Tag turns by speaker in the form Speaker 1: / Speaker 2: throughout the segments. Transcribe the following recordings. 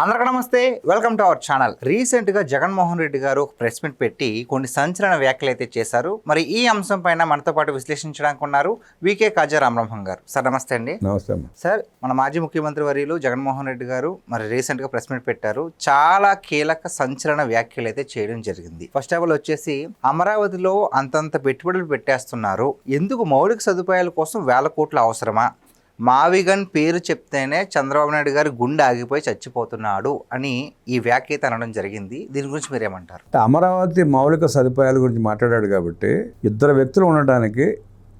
Speaker 1: అందరికీ నమస్తే, welcome to our channel. రీసెంట్గా జగన్మోహన్ రెడ్డి గారు ఒక ప్రెస్ మీట్ పెట్టి కొన్ని సంచలన వ్యాఖ్యలు అయితే చేశారు. మరి ఈ అంశం పైన మనతో పాటు విశ్లేషించడానికి ఉన్నారు వికే కాజా రామబ్రహ్మం గారు. సార్ నమస్తే అండి.
Speaker 2: నమస్తే
Speaker 1: సార్. మన మాజీ ముఖ్యమంత్రి వర్యులు జగన్మోహన్ రెడ్డి గారు మరి రీసెంట్గా ప్రెస్ మీట్ పెట్టారు. చాలా కీలక సంచలన వ్యాఖ్యలు అయితే చేయడం జరిగింది. ఫస్ట్ ఆఫ్ ఆల్ వచ్చేసి అమరావతిలో అంతంత పెట్టుబడులు పెట్టేస్తున్నారు, ఎందుకు మౌలిక సదుపాయాల కోసం వేల కోట్ల అవసరమా? మావిగన్ పేరు చెప్తేనే చంద్రబాబు నాయుడు గారు గుండె ఆగిపోయి చచ్చిపోతున్నాడు అని ఈ వ్యాఖ్య అనడం జరిగింది. దీని గురించి మీరేమంటారు?
Speaker 2: అమరావతి మౌలిక సదుపాయాల గురించి మాట్లాడాడు కాబట్టి ఇద్దరు వ్యక్తులు ఉండటానికి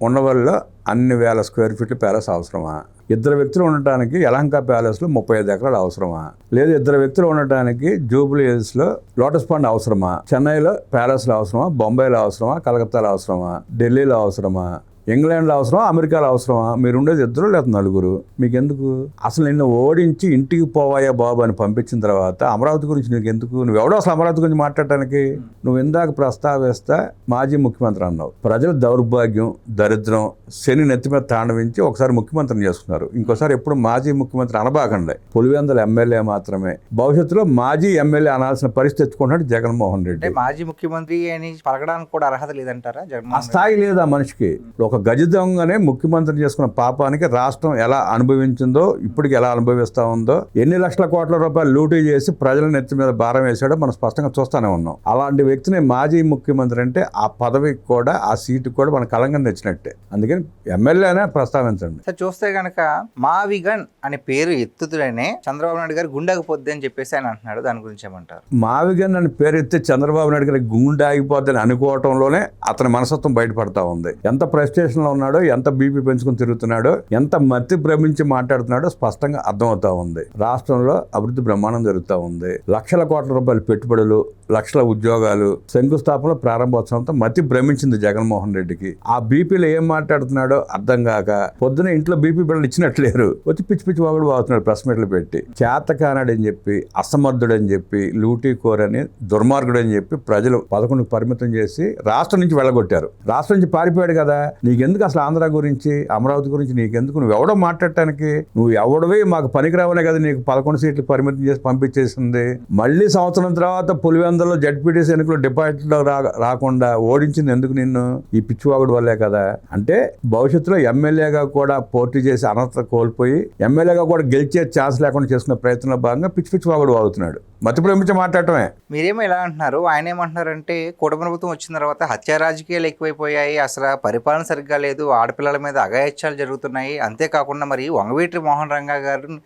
Speaker 2: ఉండవల్లో అన్ని వేల స్క్వేర్ ఫీట్ల ప్యాలెస్ అవసరమా? ఇద్దరు వ్యక్తులు ఉండటానికి యలంక ప్యాలెస్లో 35 ఎకరాలు అవసరమా? లేదు ఇద్దరు వ్యక్తులు ఉండటానికి జూబ్లీ హిల్స్లో లోటస్ పాండ్ అవసరమా? చెన్నైలో ప్యాలెస్లో అవసరమా? బొంబాయిలో అవసరమా? కలకత్తాలో అవసరమా? ఢిల్లీలో అవసరమా? ఇంగ్లాండ్లో అవసరమా? అమెరికాలో అవసరమా? మీరు ఉండేది ఇద్దరు లేదా నలుగురు, మీకెందుకు? అసలు నిన్ను ఓడించి ఇంటికి పోవాయా బాబు అని పంపించిన తర్వాత అమరావతి గురించి నీకు ఎందుకు? నువ్వెవడో అసలు అమరావతి గురించి మాట్లాడటానికి? నువ్వు ఇందాక ప్రస్తావిస్తా మాజీ ముఖ్యమంత్రి అన్నావు. ప్రజల దౌర్భాగ్యం, దరిద్రం, శని నెత్తి మీద తాండవించి ఒకసారి ముఖ్యమంత్రిని చేసుకున్నారు. ఇంకోసారి ఎప్పుడు మాజీ ముఖ్యమంత్రి అనబాకండి. పులివెందుల ఎమ్మెల్యే మాత్రమే. భవిష్యత్తులో మాజీ ఎమ్మెల్యే అనాల్సిన పరిస్థితి తెచ్చుకుంటున్నాడు జగన్మోహన్ రెడ్డి.
Speaker 1: మాజీ ముఖ్యమంత్రి అని పలకడానికి కూడా అర్హత లేదంటారా?
Speaker 2: ఆ స్థాయి లేదా మనిషికి? ఒక గజ దొంగనే ముఖ్యమంత్రి చేసుకున్న పాపానికి రాష్ట్రం ఎలా అనుభవించిందో, ఇప్పటికి ఎలా అనుభవిస్తూ ఉందో, ఎన్ని లక్షల కోట్ల రూపాయలు లూటీ చేసి ప్రజల నెత్తి మీద భారం వేసాడో మనం స్పష్టంగా చూస్తూనే ఉన్నాం. అలాంటి వ్యక్తిని మాజీ ముఖ్యమంత్రి అంటే ఆ పదవికి కూడా ఆ సీటుకి కూడా మన కళంకం తెచ్చినట్టే. అందుకని ఎమ్మెల్యేనే ప్రస్తావించండి.
Speaker 1: సార్ చూస్తే కనుక మావిగన్ అనే పేరు ఎత్తుతుడనే చంద్రబాబు నాయుడు గారు గుండాగిపోద్ది అని చెప్పేసి ఆయన అంటున్నాడు. దాని గురించి ఏమంటారు?
Speaker 2: మావిగన్ అని పేరు ఎత్తే చంద్రబాబు నాయుడు గారి గుండె ఆగిపోద్ది అని అనుకోవటంలోనే అతని మనస్తత్వం బయటపడతా ఉంది. ఎంత ప్రెస్టేషన్లో ఉన్నాడో, ఎంత బీపీ పెంచుకుని తిరుగుతున్నాడో, ఎంత మత్తి భ్రమించి మాట్లాడుతున్నాడో స్పష్టంగా అర్థమవుతా ఉంది. రాష్ట్రంలో అభివృద్ధి బ్రహ్మాండం జరుగుతూ ఉంది. లక్షల కోట్ల రూపాయల పెట్టుబడులు, లక్షల ఉద్యోగాలు, శంకుస్థాపన, ప్రారంభోత్సవంతో మతి భ్రమించింది జగన్మోహన్ రెడ్డికి. ఆ బీపీలో ఏం మాట్లాడుతున్నాడో అర్థం కాక పొద్దున ఇంట్లో బీపీ బిళ్ళలు ఇచ్చినట్లేరు, వచ్చి పిచ్చి పిచ్చి వాగుడు వాగుతున్నాడు ప్రెస్ మీట్లు పెట్టి. చేతకానాడని చెప్పి, అసమర్థుడని చెప్పి, లూటీకోరని, దుర్మార్గుడని చెప్పి ప్రజలు 11కు పరిమితం చేసి రాష్ట్రం నుంచి వెళ్ళగొట్టారు. రాష్ట్రం నుంచి పారిపోయాడు కదా. నీకెందుకు అసలు ఆంధ్ర గురించి, అమరావతి గురించి నీకెందుకు? నువ్వు ఎవడో మాట్లాడటానికి? నువ్వు ఎవడవే మాకు పనికిరావనే కదా నీకు 11 సీట్లు పరిమితం చేసి పంపించేసింది. మళ్ళీ సంవత్సరం తర్వాత పులివెందులో జడ్పీటీసీ ఎన్నికలు డిపాజిట్లో రాకుండా ఓడించింది ఎందుకు నిన్ను? ఈ పిచ్చివాగుడు వల్లే కదా. అంటే భవిష్యత్తులో ఎమ్మెల్యేగా కూడా పోటీ చేసి అనర్హత కోల్పోయి ఎమ్మెల్యేగా కూడా గెలిచే ఛాన్స్ లేకుండా చేసుకునే ప్రయత్నంలో భాగంగా పిచ్చి పిచ్చి వాగుడు వాగుతున్నాడు. మతి ప్రేమించి మాట్లాడటమే.
Speaker 1: మీరేమో ఎలా అంటున్నారు, ఆయన ఏమంటున్నారంటే కూటమి ప్రభుత్వం వచ్చిన తర్వాత హత్య రాజకీయాలు ఎక్కువైపోయాయి, అసలు పరిపాలన సరిగ్గా లేదు, ఆడపిల్లల మీద అఘాయిత్యాలు జరుగుతున్నాయి, అంతేకాకుండా మరి వంగవీటి మోహన్ రంగా గారు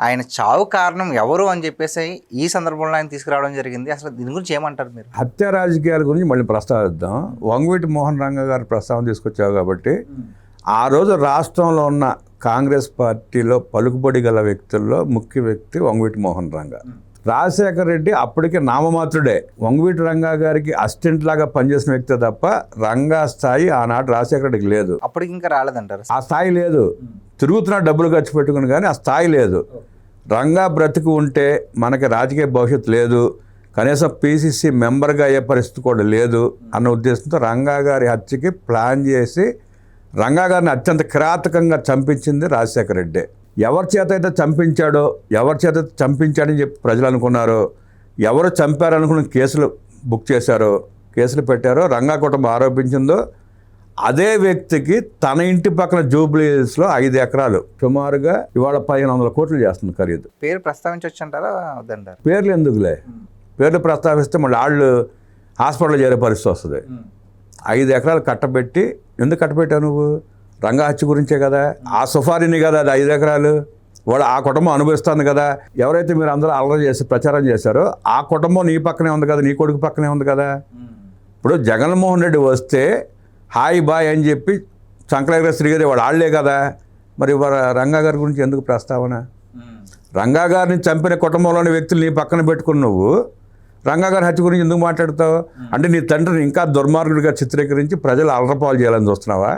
Speaker 1: ఆయన చావు కారణం ఎవరు అని చెప్పేసి ఈ సందర్భంలో ఆయన తీసుకురావడం జరిగింది. అసలు దీని గురించి ఏమంటారు మీరు?
Speaker 2: హత్య రాజకీయాల గురించి మళ్ళీ ప్రస్తావిద్దాం. వంగవీటి మోహన్ రంగా గారు ప్రస్తావన తీసుకొచ్చావు కాబట్టి ఆ రోజు రాష్ట్రంలో ఉన్న కాంగ్రెస్ పార్టీలో పలుకుబడి గల వ్యక్తుల్లో ముఖ్య వ్యక్తి వంగవీటి మోహన్ రంగా. రాజశేఖర రెడ్డి అప్పటికే నామమాత్రుడే. వంగవీటి రంగా గారికి అసిస్టెంట్ లాగా పనిచేసిన వ్యక్తి తప్ప రంగా స్థాయి ఆనాడు రాజశేఖర రెడ్డికి లేదు.
Speaker 1: అప్పటికి ఇంకా రాలేదంటారు?
Speaker 2: ఆ స్థాయి లేదు. తిరుగుతున్నా డబ్బులు ఖర్చు పెట్టుకుని, కానీ ఆ స్థాయి లేదు. రంగా బ్రతికి ఉంటే మనకి రాజకీయ భవిష్యత్తు లేదు, కనీసం పీసీసీ మెంబర్గా అయ్యే పరిస్థితి కూడా లేదు అన్న ఉద్దేశంతో రంగా గారి హత్యకి ప్లాన్ చేసి రంగా గారిని అత్యంత కిరాతకంగా చంపించింది రాజశేఖర రెడ్డి. ఎవరి చేత అయితే చంపించాడో, ఎవరి చేత అయితే చంపించాడని చెప్పి ప్రజలు అనుకున్నారో, ఎవరు చంపారనుకున్న కేసులు బుక్ చేశారో, కేసులు పెట్టారో, రంగా కుటుంబం ఆరోపించిందో అదే వ్యక్తికి తన ఇంటి పక్కన జూబ్లీ హిల్స్లో 5 ఎకరాలు సుమారుగా ఇవాళ 1500 కోట్లు చేస్తుంది ఖరీదు.
Speaker 1: పేరు ప్రస్తావించవచ్చు అంటారా వద్దంటారు?
Speaker 2: పేర్లు ఎందుకులే, పేర్లు ప్రస్తావిస్తే మళ్ళీ వాళ్ళు హాస్పిటల్లో చేరే పరిస్థితి వస్తుంది. 5 ఎకరాలు కట్టబెట్టి, ఎందుకు కట్టబెట్టావు నువ్వు? రంగా హత్య గురించే కదా. ఆ సుఫారీని కదా అది 5 ఎకరాలు. వాడు ఆ కుటుంబం అనుభవిస్తుంది కదా. ఎవరైతే మీరు అందరూ అల్లరి చేసి ప్రచారం చేశారో ఆ కుటుంబం నీ పక్కనే ఉంది కదా, నీ కొడుకు పక్కనే ఉంది కదా. ఇప్పుడు జగన్మోహన్ రెడ్డి వస్తే హాయ్ బాయ్ అని చెప్పి సంకలగ్ర శ్రీగారి వాడు ఆళ్లే కదా. మరి రంగా గారి గురించి ఎందుకు ప్రస్తావన? రంగా గారిని చంపిన కుటుంబంలోని వ్యక్తులు నీ పక్కన పెట్టుకుని నువ్వు రంగా గారి హత్య గురించి ఎందుకు మాట్లాడతావు? అంటే నీ తండ్రిని ఇంకా దుర్మార్గుడిగా చిత్రీకరించి ప్రజలు అలరపాలు చేయాలని చూస్తున్నావా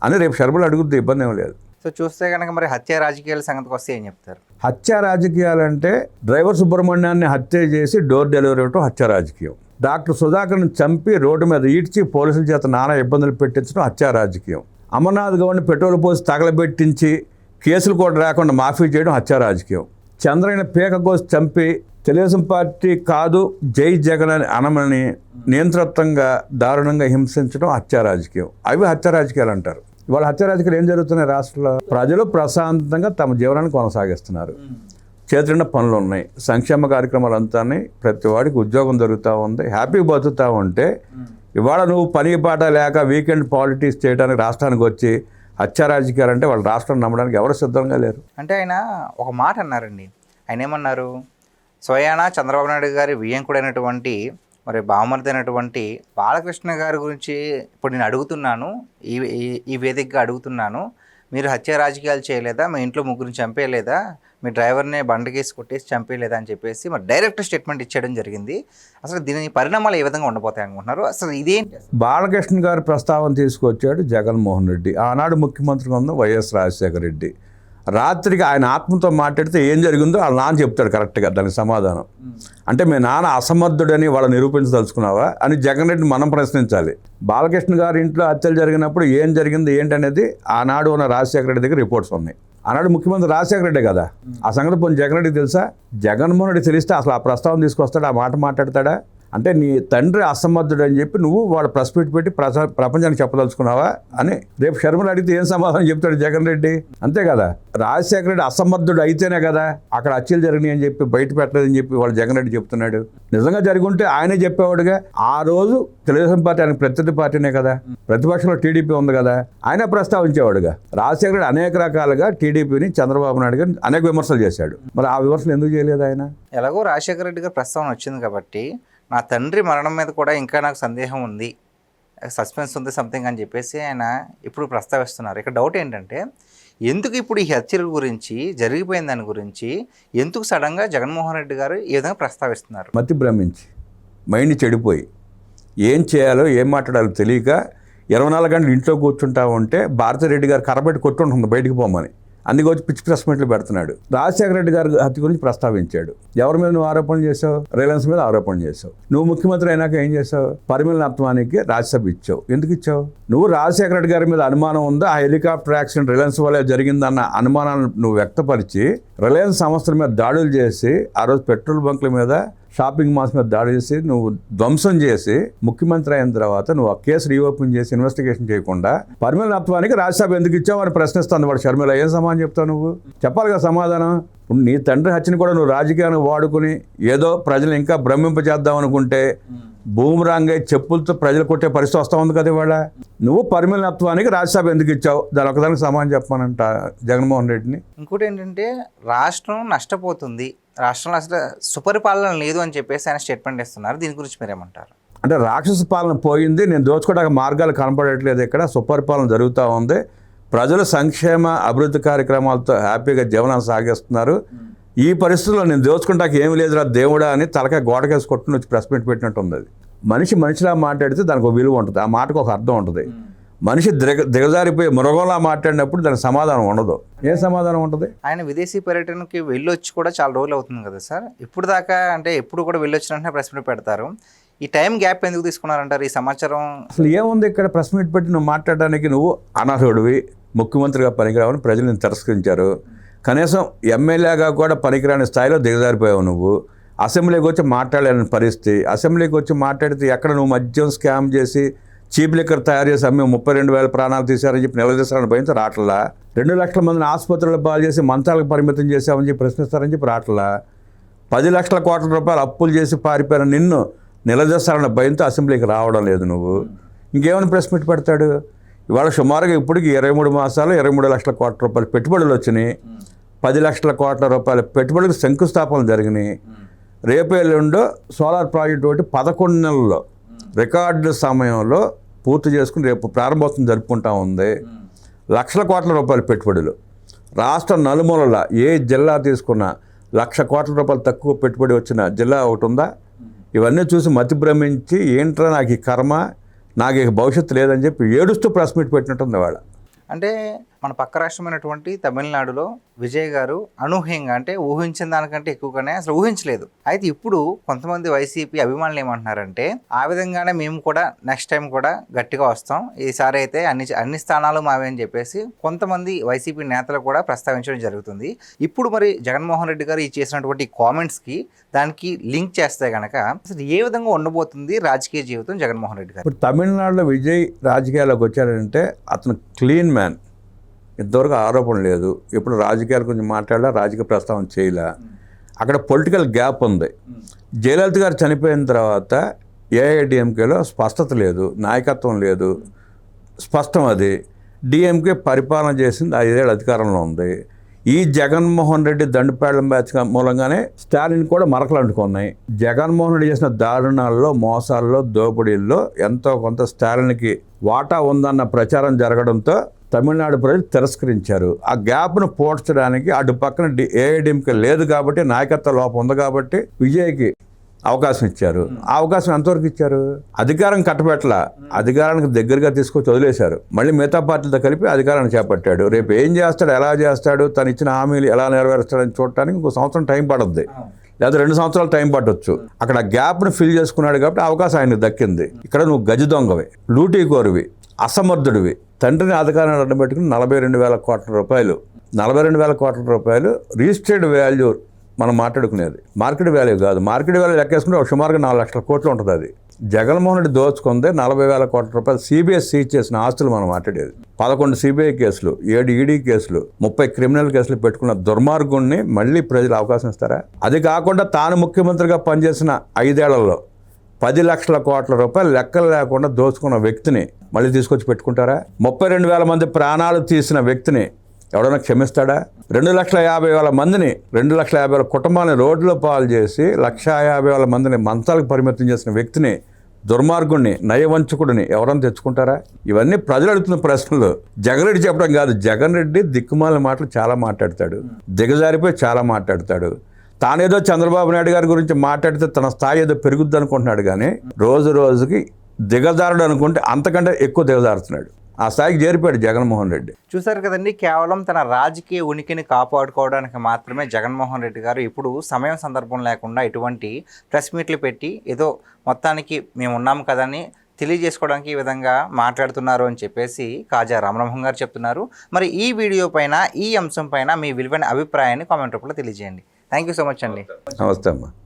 Speaker 2: అని రేపు షర్బులు అడుగుద్ది, ఇబ్బంది ఏమి లేదు.
Speaker 1: సో చూస్తే కనుక మరి హత్య రాజకీయాల సంగతికి వస్తే ఏం చెప్తారు?
Speaker 2: హత్య రాజకీయాలంటే డ్రైవర్ సుబ్రహ్మణ్యాన్ని హత్య చేసి డోర్ డెలివరీ ఇవ్వటం హత్య రాజకీయం. డాక్టర్ సుధాకర్ని చంపి రోడ్డు మీద ఈడ్చి పోలీసుల చేత నానా ఇబ్బందులు పెట్టించడం హత్య రాజకీయం. అమర్నాథ్ గౌడ్ని పెట్రోల్ పోసి తగలబెట్టించి కేసులు కూడా రాకుండా మాఫీ చేయడం హత్య రాజకీయం. చంద్రయ్యని పీక కోసి చంపి తెలుగుదేశం పార్టీ కాదు జై జగన్ అని అనమని నియంత్రితంగా దారుణంగా హింసించడం హత్యా రాజకీయం. అవి హత్యా రాజకీయాలు అంటారు. ఇవాళ హత్యా రాజకీయాలు ఏం జరుగుతున్నాయి రాష్ట్రంలో? ప్రజలు ప్రశాంతంగా తమ జీవనాన్ని కొనసాగిస్తున్నారు. చేతున్న పనులు ఉన్నాయి, సంక్షేమ కార్యక్రమాలు అంతా ప్రతి వాడికి ఉద్యోగం దొరుకుతూ ఉంది, హ్యాపీ బతుకుతూ ఉంటే ఇవాళ నువ్వు పని పాట లేక వీకెండ్ పాలిటిక్స్ చేయడానికి రాష్ట్రానికి వచ్చి హత్యా రాజకీయాలు అంటే వాళ్ళ రాష్ట్రం నమ్మడానికి ఎవరు సిద్ధంగా లేరు.
Speaker 1: అంటే ఆయన ఒక మాట అన్నారండి. ఆయన ఏమన్నారు? స్వయానా చంద్రబాబు నాయుడు గారి వియ్యంకుడైనటువంటి మరి బావమరిది అయినటువంటి బాలకృష్ణ గారి గురించి ఇప్పుడు నేను అడుగుతున్నాను, ఈ వేదికగా అడుగుతున్నాను, మీరు హత్య రాజకీయాలు చేయలేదా? మీ ఇంట్లో ముగ్గురిని చంపేయలేదా? మీ డ్రైవర్ని బండకేసి కొట్టేసి చంపేయలేదా అని చెప్పేసి మరి డైరెక్ట్ స్టేట్మెంట్ ఇచ్చేయడం జరిగింది. అసలు దీని పరిణామాలు ఏ విధంగా ఉండబోతాయి అనుకుంటున్నారు? అసలు ఇదేంటి?
Speaker 2: బాలకృష్ణ గారి ప్రస్తావన తీసుకొచ్చాడు జగన్మోహన్ రెడ్డి. ఆనాడు ముఖ్యమంత్రిగా ఉన్న వైఎస్ రాజశేఖర రెడ్డి. రాత్రికి ఆయన ఆత్మతో మాట్లాడితే ఏం జరిగిందో వాళ్ళ నాన్న చెప్తాడు కరెక్ట్గా దానికి సమాధానం. అంటే మీ నాన్న అసమర్థుడని వాళ్ళు నిరూపించదలుచుకున్నావా అని జగన్ రెడ్డిని మనం ప్రశ్నించాలి. బాలకృష్ణ గారి ఇంట్లో హత్యలు జరిగినప్పుడు ఏం జరిగింది ఏంటనేది ఆనాడు ఉన్న రాజశేఖర రెడ్డి దగ్గర రిపోర్ట్స్ ఉన్నాయి. ఆనాడు ముఖ్యమంత్రి రాజశేఖర రెడ్డే కదా. ఆ సంగతి పోనీ జగన్ రెడ్డికి తెలుసా? జగన్మోహన్ రెడ్డి తెలిస్తే అసలు ఆ ప్రస్తావన తీసుకొస్తాడా? ఆ మాట మాట్లాడతాడా? అంటే నీ తండ్రి అసమర్థుడు అని చెప్పి నువ్వు వాడు ప్రెస్ మీట్ పెట్టి ప్రపంచానికి చెప్పదలుచుకున్నావా అని రేపు శర్మలు అడిగితే ఏం సమాధానం చెప్తాడు జగన్ రెడ్డి? అంతే కదా. రాజశేఖర రెడ్డి అసమర్థుడు అయితేనే కదా అక్కడ హత్యలు జరిగినాయి అని చెప్పి బయట పెట్టలేదని చెప్పి వాళ్ళు జగన్ రెడ్డి చెప్తున్నాడు. నిజంగా జరిగి ఉంటే ఆయనే చెప్పేవాడుగా. ఆ రోజు తెలుగుదేశం పార్టీ ఆయన ప్రత్యర్థి పార్టీనే కదా, ప్రతిపక్షంలో టీడీపీ ఉంది కదా, ఆయన ప్రస్తావించేవాడుగా. రాజశేఖర రెడ్డి అనేక రకాలుగా టీడీపీని చంద్రబాబు నాయుడు గారిని అనేక విమర్శలు చేశాడు. మరి ఆ విమర్శలు ఎందుకు చేయలేదు ఆయన?
Speaker 1: ఎలాగో రాజశేఖర రెడ్డి గారి ప్రస్తావన వచ్చింది కాబట్టి నా తండ్రి మరణం మీద కూడా ఇంకా నాకు సందేహం ఉంది, సస్పెన్స్ ఉంది సంథింగ్ అని చెప్పేసి ఆయన ఇప్పుడు ప్రస్తావిస్తున్నారు. ఇక్కడ డౌట్ ఏంటంటే ఎందుకు ఇప్పుడు ఈ హత్యల గురించి జరిగిపోయిన దాని గురించి ఎందుకు సడన్గా జగన్మోహన్ రెడ్డి గారు ఈ విధంగా ప్రస్తావిస్తున్నారు?
Speaker 2: మతి భ్రమించి మైండ్ చెడిపోయి ఏం చేయాలో ఏం మాట్లాడాలో తెలియక 24 గంటలు ఇంట్లో కూర్చుంటా ఉంటే భారతిరెడ్డి గారు కరబెట్టి కొట్టుంటుంది బయటికి పోమని. అందుకే వచ్చి పిచ్చి ప్రెస్ మీట్లు పెడుతున్నాడు. రాజశేఖర రెడ్డి గారి హత్య గురించి ప్రస్తావించాడు. ఎవరి మీద నువ్వు ఆరోపణలు చేసావు? రిలయన్స్ మీద ఆరోపణలు చేసావు. నువ్వు ముఖ్యమంత్రి అయినాక ఏం చేసావు? పరిమళ నత్వానికి రాజ్యసభ ఇచ్చావు. ఎందుకు ఇచ్చావు? నువ్వు రాజశేఖర రెడ్డి గారి మీద అనుమానం ఉందా? ఆ హెలికాప్టర్ యాక్సిడెంట్ రిలయన్స్ వల్లే జరిగిందన్న అనుమానాలను నువ్వు వ్యక్తపరిచి రిలయన్స్ సంస్థల మీద దాడులు చేసి ఆ రోజు పెట్రోల్ బంకుల మీద షాపింగ్ మాల్స్ మీద దాడి చేసి నువ్వు ధ్వంసం చేసి ముఖ్యమంత్రి అయిన తర్వాత నువ్వు ఆ కేసు రీఓపెన్ చేసి ఇన్వెస్టిగేషన్ చేయకుండా పరిమళ నత్వానికి రాజ్యసభ ఎందుకు ఇచ్చావు అని ప్రశ్నిస్తాను వాడు షర్మిల. ఏం సమాధానం చెప్తావు నువ్వు? చెప్పాలి కదా సమాధానం. నీ తండ్రి హత్యని కూడా నువ్వు రాజకీయాన్ని వాడుకుని ఏదో ప్రజలు ఇంకా భ్రమింపజేద్దాం అనుకుంటే బూమరాంగై చెప్పులతో ప్రజలు కొట్టే పరిస్థితి వస్తూ ఉంది కదా ఇవాళ. నువ్వు పరిమళ నత్వానికి రాజ్యసభ ఎందుకు ఇచ్చావు? దాని ఒకదానికి సమాధానం చెప్పానంట జగన్మోహన్ రెడ్డిని.
Speaker 1: ఇంకోటి ఏంటంటే రాష్ట్రం నష్టపోతుంది, రాష్ట్రంలో అసలు సుపరిపాలన లేదు అని చెప్పేసి ఆయన స్టేట్మెంట్ ఇస్తున్నారు. దీని గురించి మీరేమంటారు?
Speaker 2: అంటే రాక్షస పాలన పోయింది, నేను దోచుకోవడానికి మార్గాలు కనపడట్లేదు, ఇక్కడ సుపరిపాలన జరుగుతూ ఉంది, ప్రజలు సంక్షేమ అభివృద్ధి కార్యక్రమాలతో హ్యాపీగా జీవనం సాగిస్తున్నారు, ఈ పరిస్థితుల్లో నేను దోచుకుంటానికి ఏమి లేదురా దేవుడా అని తలకాయ గోడకేసి కొట్టుకుని వచ్చి ప్రెస్ మీట్ పెట్టినట్టు ఉంది. అది మనిషి మనిషిలా మాట్లాడితే దానికి ఒక విలువ ఉంటుంది, ఆ మాటకు ఒక అర్థం ఉంటుంది. మనిషి దిగజారిపోయి మృగంలా మాట్లాడినప్పుడు దానికి సమాధానం ఉండదు. ఏ సమాధానం ఉంటుంది?
Speaker 1: ఆయన విదేశీ పర్యటనకి వెళ్ళొచ్చి కూడా చాలా రోజులు అవుతుంది కదా సార్. ఇప్పుడు దాకా అంటే ఎప్పుడు కూడా వెళ్ళొచ్చినట్టే ప్రెస్ మీట్ పెడతారు. ఈ టైం గ్యాప్ ఎందుకు తీసుకున్నారంటారు? ఈ సమాచారం
Speaker 2: అసలు ఏముంది ఇక్కడ ప్రెస్ మీట్ పెట్టి నువ్వు మాట్లాడడానికి? నువ్వు అనర్హుడివి, ముఖ్యమంత్రిగా పనికిరావని ప్రజలను తిరస్కరించారు. కనీసం ఎమ్మెల్యేగా కూడా పనికిరాని స్థాయిలో దిగజారిపోయావు నువ్వు. అసెంబ్లీకి వచ్చి మాట్లాడలేని పరిస్థితి. అసెంబ్లీకి వచ్చి మాట్లాడితే ఎక్కడ నువ్వు మద్యం స్కామ్ చేసి చీప్ లిక్కర్ తయారు చేసి అమ్మి 32,000 ప్రాణాలు తీశారని చెప్పి నిలదీస్తారని భయంతో రాట్లా. 2 లక్షల మందిని ఆసుపత్రులు పాలు చేసి మంచాలకు పరిమితం చేశామని చెప్పి ప్రశ్నిస్తారని చెప్పి రాట్లా. 10 లక్షల కోట్ల రూపాయలు అప్పులు చేసి పారిపోయిన నిన్ను నిలదీస్తారన్న భయంతో అసెంబ్లీకి రావడం లేదు నువ్వు. ఇంకేమైనా ప్రెస్ మీట్ పెడతాడు? ఇవాళ సుమారుగా ఇప్పటికి 23 మాసాలు 23 లక్షల కోట్ల రూపాయలు పెట్టుబడులు వచ్చినాయి. 10 లక్షల కోట్ల రూపాయల పెట్టుబడులకు శంకుస్థాపనలు జరిగినాయి. రేపు ఎల్లుండో సోలార్ ప్రాజెక్టు ఒకటి 11 నెలల్లో రికార్డు సమయంలో పూర్తి చేసుకుని రేపు ప్రారంభోత్సవం జరుపుకుంటా ఉంది. లక్షల కోట్ల రూపాయల పెట్టుబడులు రాష్ట్రం నలుమూలల ఏ జిల్లా తీసుకున్నా 1,00,000 కోట్ల రూపాయలు తక్కువ పెట్టుబడి వచ్చిన జిల్లా ఒకటి ఉందా? ఇవన్నీ చూసి మతి భ్రమించి ఏంట్రా నాకు ఈ కర్మ, నాకు ఇక భవిష్యత్తు లేదని చెప్పి ఏడుస్తూ ప్రెస్ మీట్ పెట్టినట్టుంది వాళ్ళ.
Speaker 1: అంటే మన పక్క రాష్ట్రమైనటువంటి తమిళనాడులో విజయ్ గారు అనూహ్యంగా అంటే ఊహించిన దానికంటే ఎక్కువగానే అసలు ఊహించలేదు. అయితే ఇప్పుడు కొంతమంది వైసీపీ అభిమానులు ఏమంటున్నారంటే ఆ విధంగానే మేము కూడా నెక్స్ట్ టైం కూడా గట్టిగా వస్తాం, ఈసారి అయితే అన్ని స్థానాలు మావే అని చెప్పేసి కొంతమంది వైసీపీ నేతలు కూడా ప్రస్తావించడం జరుగుతుంది. ఇప్పుడు మరి జగన్మోహన్ రెడ్డి గారు ఈ చేసినటువంటి కామెంట్స్కి దానికి లింక్ చేస్తే కనుక అసలు ఏ విధంగా ఉండబోతుంది రాజకీయ జీవితం జగన్మోహన్ రెడ్డి గారు?
Speaker 2: ఇప్పుడు తమిళనాడులో విజయ్ రాజకీయాల్లోకి వచ్చాడంటే అతను క్లీన్ మ్యాన్, ఇంతవరకు ఆరోపణ లేదు, ఎప్పుడు రాజకీయాల గురించి మాట్లాడలా, రాజకీయ ప్రస్తావన చేయలే. అక్కడ పొలిటికల్ గ్యాప్ ఉంది. జయలలిత గారు చనిపోయిన తర్వాత ఏఐడిఎంకేలో స్పష్టత లేదు, నాయకత్వం లేదు, స్పష్టం అది. డిఎంకే పరిపాలన చేసింది, 5 ఏళ్ళు అధికారంలో ఉంది. ఈ జగన్మోహన్ రెడ్డి దండుపేళ్ల బ్యాచ్ మూలంగానే స్టాలిన్ కూడా మరకలు అంటుకున్నాయి. జగన్మోహన్ రెడ్డి చేసిన దారుణాల్లో, మోసాల్లో, దోపిడీల్లో ఎంతో కొంత స్టాలిన్కి వాటా ఉందన్న ప్రచారం జరగడంతో తమిళనాడు ప్రజలు తిరస్కరించారు. ఆ గ్యాప్ను పోడ్చడానికి అటు పక్కన ఏఐడిఎంకే లేదు కాబట్టి, నాయకత్వ లోపం ఉంది కాబట్టి విజయ్కి అవకాశం ఇచ్చారు. ఆ అవకాశం ఎంతవరకు ఇచ్చారు? అధికారం కట్టబెట్టల, అధికారానికి దగ్గరగా తీసుకొచ్చి వదిలేశారు. మళ్ళీ మిగతా పార్టీలతో కలిపి అధికారాన్ని చేపట్టాడు. రేపు ఏం చేస్తాడు, ఎలా చేస్తాడు, తను ఇచ్చిన హామీలు ఎలా నెరవేరుస్తాడని చూడటానికి 1 సంవత్సరం టైం పడుద్ది, లేదా 2 సంవత్సరాలు టైం పట్టొచ్చు. అక్కడ గ్యాప్ను ఫిల్ చేసుకున్నాడు కాబట్టి అవకాశం ఆయనకు దక్కింది. ఇక్కడ నువ్వు గజ దొంగవి, లూటీకోరువి, అసమర్థుడివి. తండ్రిని అధికారాన్ని అడ్డబెట్టుకుని 42,000 కోట్ల రూపాయలు, 42,000 కోట్ల రూపాయలు రిజిస్టర్డ్ వాల్యూ మనం మాట్లాడుకునేది, మార్కెట్ వాల్యూ కాదు. మార్కెట్ వాల్యూ లెక్కేసుకుంటే ఒక సుమారుగా 4 లక్షల కోట్లు ఉంటుంది. అది జగన్మోహన్ రెడ్డి దోచుకుంది 40,000 కోట్ల రూపాయలు. సిబిఐ సీజ్ చేసిన ఆస్తులు మనం మాట్లాడేది. 11 సిబిఐ కేసులు, 7 ఈడీ కేసులు, 30 క్రిమినల్ కేసులు పెట్టుకున్న దుర్మార్గుణ్ణి మళ్ళీ ప్రజలు అవకాశం ఇస్తారా? అది కాకుండా తాను ముఖ్యమంత్రిగా పనిచేసిన 5 ఏళ్లలో 10 లక్షల కోట్ల రూపాయలు లెక్కలు లేకుండా దోచుకున్న వ్యక్తిని మళ్ళీ తీసుకొచ్చి పెట్టుకుంటారా? 32,000 మంది ప్రాణాలు తీసిన వ్యక్తిని ఎవడన్నా క్షమిస్తాడా? 2,50,000 మందిని, 2,50,000 కుటుంబాలని రోడ్లో పాలు చేసి 1,50,000 మందిని మంచాలకు పరిమితం చేసిన వ్యక్తిని, దుర్మార్గుడిని, నయవంచకుడిని ఎవరన్నా తెచ్చుకుంటారా? ఇవన్నీ ప్రజలు అడుగుతున్న ప్రశ్నలు. జగన్ రెడ్డి చెప్పడం కాదు. జగన్ రెడ్డి దిక్కుమాలిన మాటలు చాలా మాట్లాడతాడు, దిగజారిపోయి చాలా మాట్లాడతాడు. తానేదో చంద్రబాబు నాయుడు గారి గురించి మాట్లాడితే తన స్థాయి ఏదో పెరుగుద్ది అనుకుంటున్నాడు, కానీ రోజు రోజుకి దిగజారుడు అనుకుంటే అంతకంటే ఎక్కువ దిగజారుతున్నాడు. ఆ స్థాయికి చేరిపోయాడు జగన్మోహన్ రెడ్డి.
Speaker 1: చూసారు కదండి, కేవలం తన రాజకీయ ఉనికిని కాపాడుకోవడానికి మాత్రమే జగన్మోహన్ రెడ్డి గారు ఇప్పుడు సమయం సందర్భం లేకుండా ఇటువంటి ప్రెస్ మీట్లు పెట్టి ఏదో మొత్తానికి మేము ఉన్నాం కదని తెలియజేసుకోవడానికి ఈ విధంగా మాట్లాడుతున్నారు అని చెప్పేసి కాజా రామబ్రహ్మం గారు చెప్తున్నారు. మరి ఈ వీడియో పైన, ఈ అంశం పైన మీ విలువైన అభిప్రాయాన్ని కామెంట్ రూపంలో తెలియజేయండి. థ్యాంక్ యూ సో మచ్ అండి.
Speaker 2: నమస్తే అమ్మా.